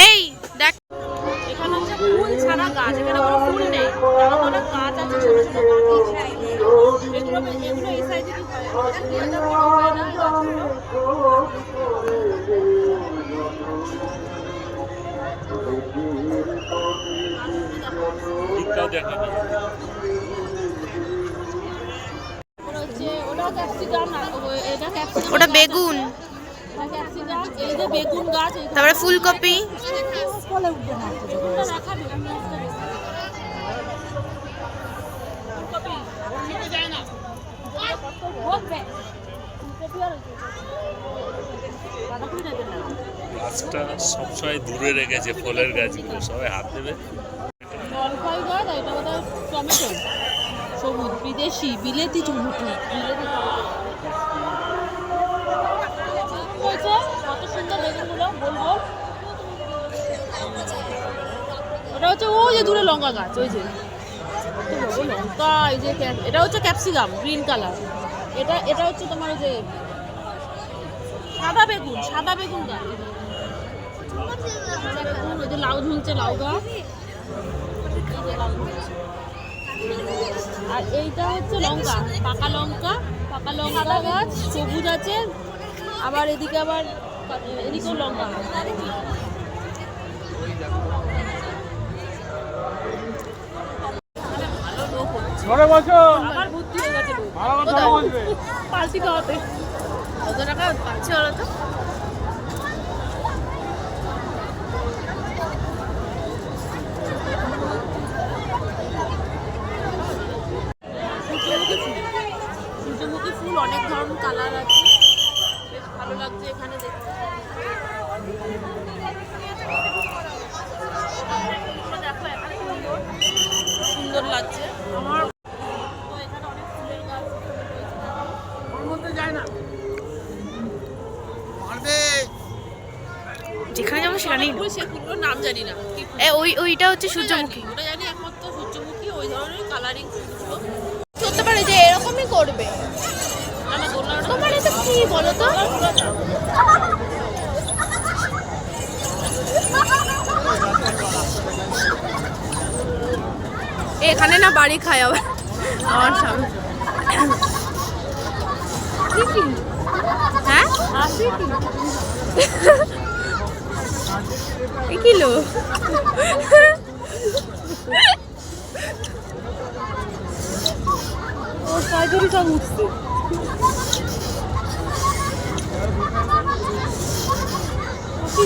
এই দেখ এখানে হচ্ছে ফুল ছাড়া গাছ, এখানে কোনো ফুল নেই, অনেক গাছ আছে ছোট ছোট গাছ। এগুলো এই সাইজে কি হয় না। ওটা বেগুন, এই যে বেগুন গাছ, তারপরে ফুলকপি, গাছটা সবসময় দূরে রেখেছে, ফলের গাছগুলো সবাই হাত দেবে। জলপাই গাছ, এটা বোধহয় টমেটো, সবুজ বিদেশি বিলেতি টমেটো। কত সুন্দর বেগুনগুলো, বলবো। ওটা হচ্ছে ওই যে দূরে লঙ্কা গাছ, ওই যে লঙ্কা, এই যে এটা হচ্ছে ক্যাপসিকাম গ্রিন কালার। এটা হচ্ছে তোমার ওই যে সাদা বেগুন গাছ। ওই যে লাউ ঝুলছে, লাউ গাছ। আর এইটা হচ্ছে লঙ্কা, পাকা লঙ্কা গাছ, সবুজ আছে। আবার এদিকেও লঙ্কা। পাল্টি খাওয়াতে কত টাকা পাচ্ছে ওরা তো। সূর্যমুখী ফুল অনেক ধরনের কালার আছে, বেশ ভালো লাগছে এখানে দেখতে। দেখো এখানে সুন্দর লাগছে আমার। এখানে অনেক ফুলের গাছ, ওর মধ্যে যায় না, যেখানে যাবো সেখানেই সে ফুলগুলোর নাম জানি না। ওইটা হচ্ছে সূর্যমুখী, ওটা জানি একমাত্র সূর্যমুখী, ওই ধরনের কালারিং ফুলগুলো হতে পারে যে এরকমই করবে। না না, তোমার এটা কি বলো তো? এখানে না বাড়ি খায় আবার আমার সামনে। হ্যাঁ কিলো ওর পায়খারি সব উঠছে। কি